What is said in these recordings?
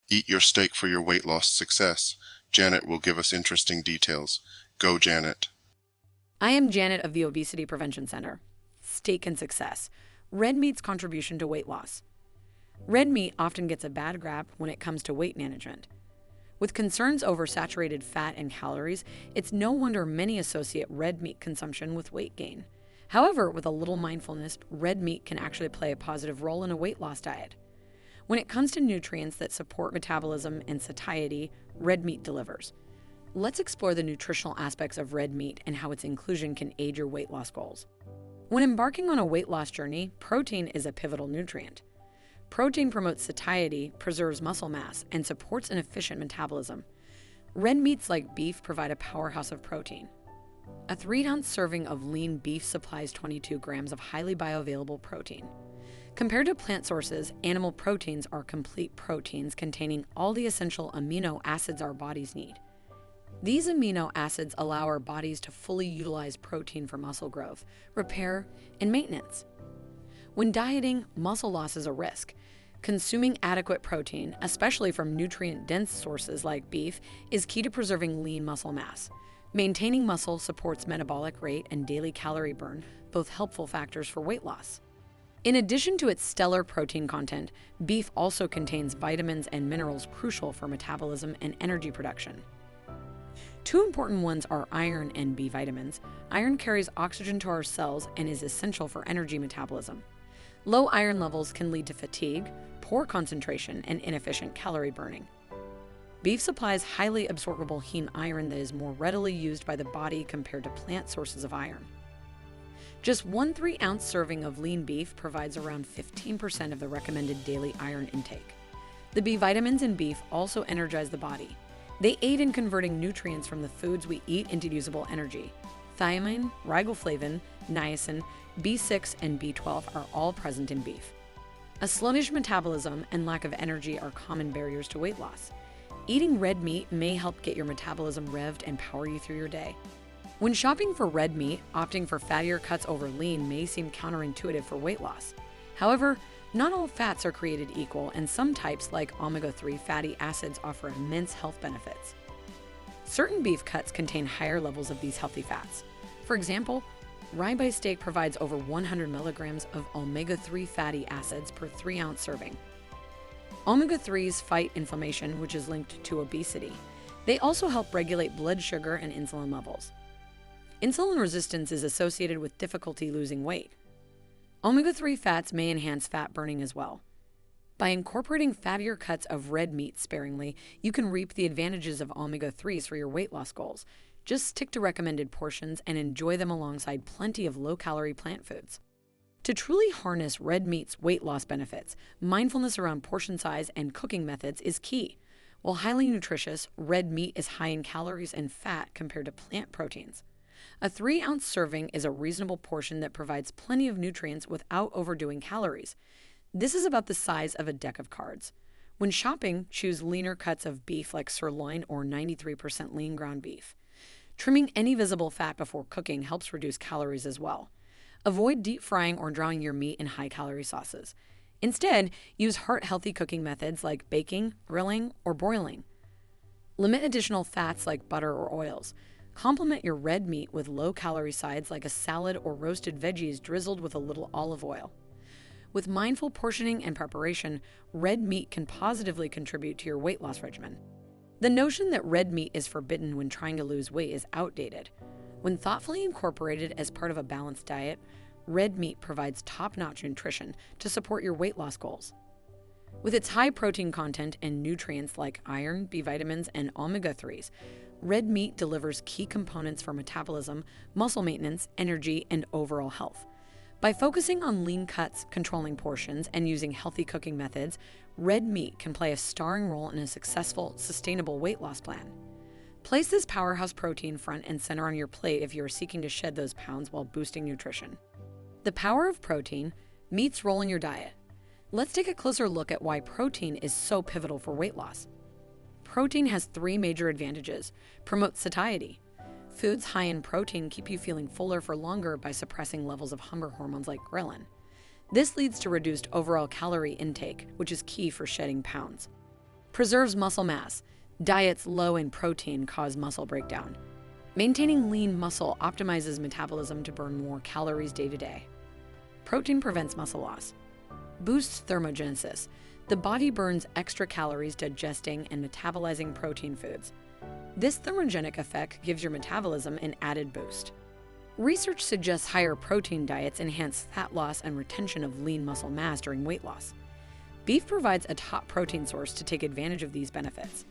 Eat your steak for your weight loss success. Janet will give us interesting details. Go, Janet. I am Janet of the Obesity Prevention Center. Steak and success. Red meat's contribution to weight loss. Red meat often gets a bad rap when it comes to weight management. With concerns over saturated fat and calories, it's no wonder many associate red meat consumption with weight gain. However, with a little mindfulness, red meat can actually play a positive role in a weight loss diet. When it comes to nutrients that support metabolism and satiety, red meat delivers. Let's explore the nutritional aspects of red meat and how its inclusion can aid your weight loss goals. When embarking on a weight loss journey, protein is a pivotal nutrient. Protein promotes satiety, preserves muscle mass, and supports an efficient metabolism. Red meats like beef provide a powerhouse of protein. A 3-ounce serving of lean beef supplies 22 grams of highly bioavailable protein. Compared to plant sources, animal proteins are complete proteins containing all the essential amino acids our bodies need. These amino acids allow our bodies to fully utilize protein for muscle growth, repair, and maintenance. When dieting, muscle loss is a risk. Consuming adequate protein, especially from nutrient-dense sources like beef, is key to preserving lean muscle mass. Maintaining muscle supports metabolic rate and daily calorie burn, both helpful factors for weight loss. In addition to its stellar protein content, beef also contains vitamins and minerals crucial for metabolism and energy production. Two important ones are iron and B vitamins. Iron carries oxygen to our cells and is essential for energy metabolism. Low iron levels can lead to fatigue, poor concentration, and inefficient calorie burning. Beef supplies highly absorbable heme iron that is more readily used by the body compared to plant sources of iron. Just one 3-ounce serving of lean beef provides around 15% of the recommended daily iron intake. The B vitamins in beef also energize the body. They aid in converting nutrients from the foods we eat into usable energy. Thiamine, riboflavin, niacin, B6, and B12 are all present in beef. A sluggish metabolism and lack of energy are common barriers to weight loss. Eating red meat may help get your metabolism revved and power you through your day. When shopping for red meat, opting for fattier cuts over lean may seem counterintuitive for weight loss. However, not all fats are created equal, and some types, like omega-3 fatty acids, offer immense health benefits. Certain beef cuts contain higher levels of these healthy fats. For example, ribeye steak provides over 100 milligrams of omega-3 fatty acids per 3-ounce serving. Omega-3s fight inflammation, which is linked to obesity. They also help regulate blood sugar and insulin levels. Insulin resistance is associated with difficulty losing weight. Omega-3 fats may enhance fat burning as well. By incorporating fattier cuts of red meat sparingly, you can reap the advantages of omega-3s for your weight loss goals. Just stick to recommended portions and enjoy them alongside plenty of low-calorie plant foods. To truly harness red meat's weight loss benefits, mindfulness around portion size and cooking methods is key. While highly nutritious, red meat is high in calories and fat compared to plant proteins. A 3-ounce serving is a reasonable portion that provides plenty of nutrients without overdoing calories. This is about the size of a deck of cards. When shopping, choose leaner cuts of beef like sirloin or 93% lean ground beef. Trimming any visible fat before cooking helps reduce calories as well. Avoid deep frying or drying your meat in high-calorie sauces. Instead, use heart-healthy cooking methods like baking, grilling, or broiling. Limit additional fats like butter or oils. Complement your red meat with low-calorie sides like a salad or roasted veggies drizzled with a little olive oil. With mindful portioning and preparation, red meat can positively contribute to your weight loss regimen. The notion that red meat is forbidden when trying to lose weight is outdated. When thoughtfully incorporated as part of a balanced diet, red meat provides top-notch nutrition to support your weight loss goals. With its high protein content and nutrients like iron, B vitamins, and omega-3s, red meat delivers key components for metabolism, muscle maintenance, energy, and overall health. By focusing on lean cuts, controlling portions, and using healthy cooking methods, red meat can play a starring role in a successful, sustainable weight loss plan. Place this powerhouse protein front and center on your plate if you are seeking to shed those pounds while boosting nutrition. The power of protein, meat's role in your diet. Let's take a closer look at why protein is so pivotal for weight loss. Protein has 3 major advantages. Promote satiety. Foods high in protein keep you feeling fuller for longer by suppressing levels of hunger hormones like ghrelin. This leads to reduced overall calorie intake, which is key for shedding pounds. Preserves muscle mass. Diets low in protein cause muscle breakdown. Maintaining lean muscle optimizes metabolism to burn more calories day to day. Protein prevents muscle loss. Boosts thermogenesis. The body burns extra calories digesting and metabolizing protein foods. This thermogenic effect gives your metabolism an added boost. Research suggests higher protein diets enhance fat loss and retention of lean muscle mass during weight loss. Beef provides a top protein source to take advantage of these benefits.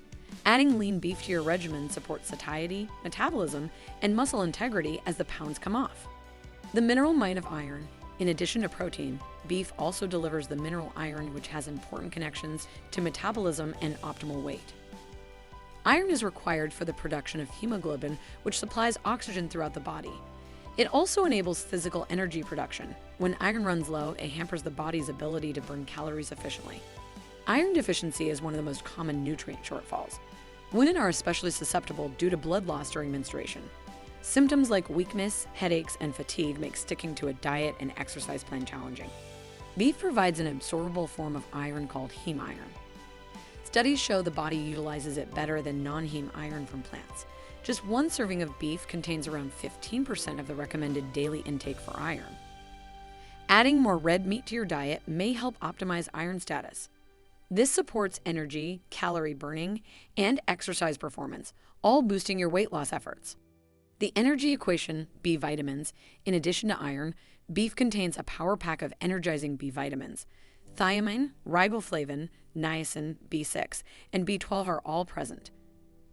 Adding lean beef to your regimen supports satiety, metabolism, and muscle integrity as the pounds come off. The mineral might of iron. In addition to protein, beef also delivers the mineral iron, which has important connections to metabolism and optimal weight. Iron is required for the production of hemoglobin, which supplies oxygen throughout the body. It also enables physical energy production. When iron runs low, it hampers the body's ability to burn calories efficiently. Iron deficiency is one of the most common nutrient shortfalls. Women are especially susceptible due to blood loss during menstruation. Symptoms like weakness, headaches, and fatigue make sticking to a diet and exercise plan challenging. Beef provides an absorbable form of iron called heme iron. Studies show the body utilizes it better than non-heme iron from plants. Just one serving of beef contains around 15% of the recommended daily intake for iron. Adding more red meat to your diet may help optimize iron status. This supports energy, calorie burning, and exercise performance, all boosting your weight loss efforts. The energy equation, B vitamins, in addition to iron, beef contains a power pack of energizing B vitamins. Thiamine, riboflavin, niacin, B6, and B12 are all present.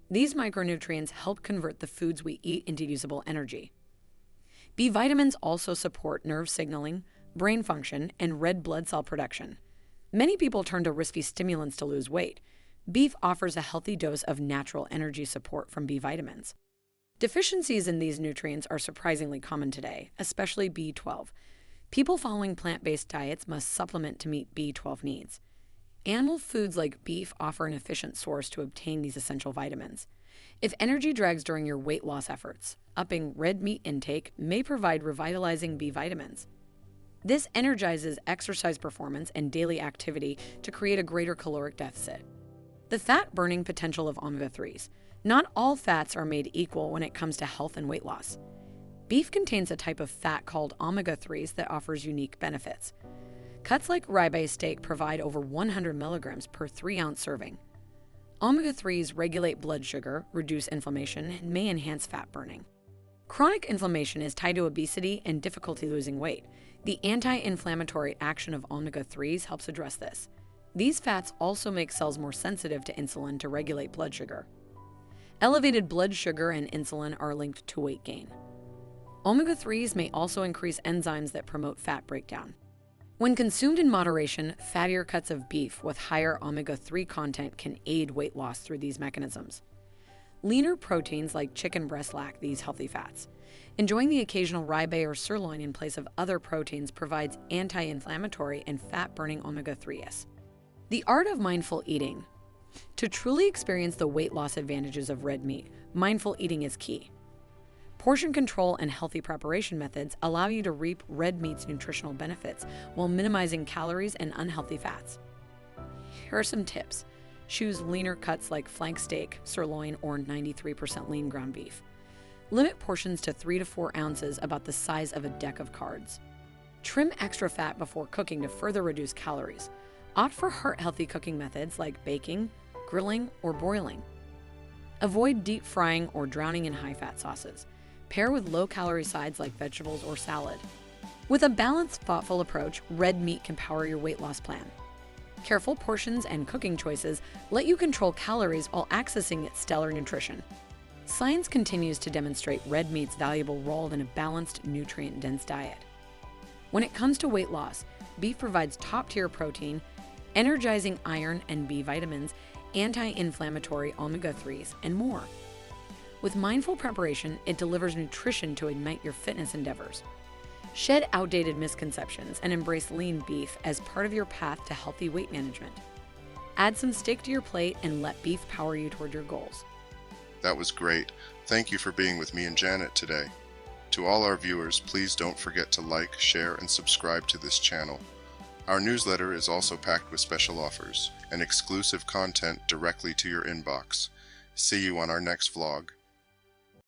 These micronutrients help convert the foods we eat into usable energy. B vitamins also support nerve signaling, brain function, and red blood cell production. Many people turn to risky stimulants to lose weight. Beef offers a healthy dose of natural energy support from B vitamins. Deficiencies in these nutrients are surprisingly common today, especially B12. People following plant-based diets must supplement to meet B12 needs. Animal foods like beef offer an efficient source to obtain these essential vitamins. If energy drags during your weight loss efforts, upping red meat intake may provide revitalizing B vitamins. This energizes exercise performance and daily activity to create a greater caloric deficit. The fat-burning potential of omega-3s. Not all fats are made equal when it comes to health and weight loss. Beef contains a type of fat called omega-3s that offers unique benefits. Cuts like ribeye steak provide over 100 milligrams per 3-ounce serving. Omega-3s regulate blood sugar, reduce inflammation, and may enhance fat burning. Chronic inflammation is tied to obesity and difficulty losing weight. The anti-inflammatory action of omega-3s helps address this. These fats also make cells more sensitive to insulin to regulate blood sugar. Elevated blood sugar and insulin are linked to weight gain. Omega-3s may also increase enzymes that promote fat breakdown. When consumed in moderation, fattier cuts of beef with higher omega-3 content can aid weight loss through these mechanisms. Leaner proteins like chicken breast lack these healthy fats. Enjoying the occasional ribeye or sirloin in place of other proteins provides anti-inflammatory and fat-burning omega-3s. The art of mindful eating. To truly experience the weight loss advantages of red meat, mindful eating is key. Portion control and healthy preparation methods allow you to reap red meat's nutritional benefits while minimizing calories and unhealthy fats. Here are some tips. Choose leaner cuts like flank steak, sirloin, or 93% lean ground beef. Limit portions to 3 to 4 ounces, about the size of a deck of cards. Trim extra fat before cooking to further reduce calories. Opt for heart-healthy cooking methods like baking, grilling, or broiling. Avoid deep frying or drowning in high-fat sauces. Pair with low-calorie sides like vegetables or salad. With a balanced, thoughtful approach, red meat can power your weight loss plan. Careful portions and cooking choices let you control calories while accessing its stellar nutrition. Science continues to demonstrate red meat's valuable role in a balanced, nutrient-dense diet. When it comes to weight loss, beef provides top-tier protein, energizing iron and B vitamins, anti-inflammatory omega-3s, and more. With mindful preparation, it delivers nutrition to ignite your fitness endeavors. Shed outdated misconceptions and embrace lean beef as part of your path to healthy weight management. Add some steak to your plate and let beef power you toward your goals. That was great. Thank you for being with me and Janet today. To all our viewers, please don't forget to like, share, and subscribe to this channel. Our newsletter is also packed with special offers, and exclusive content directly to your inbox. See you on our next vlog.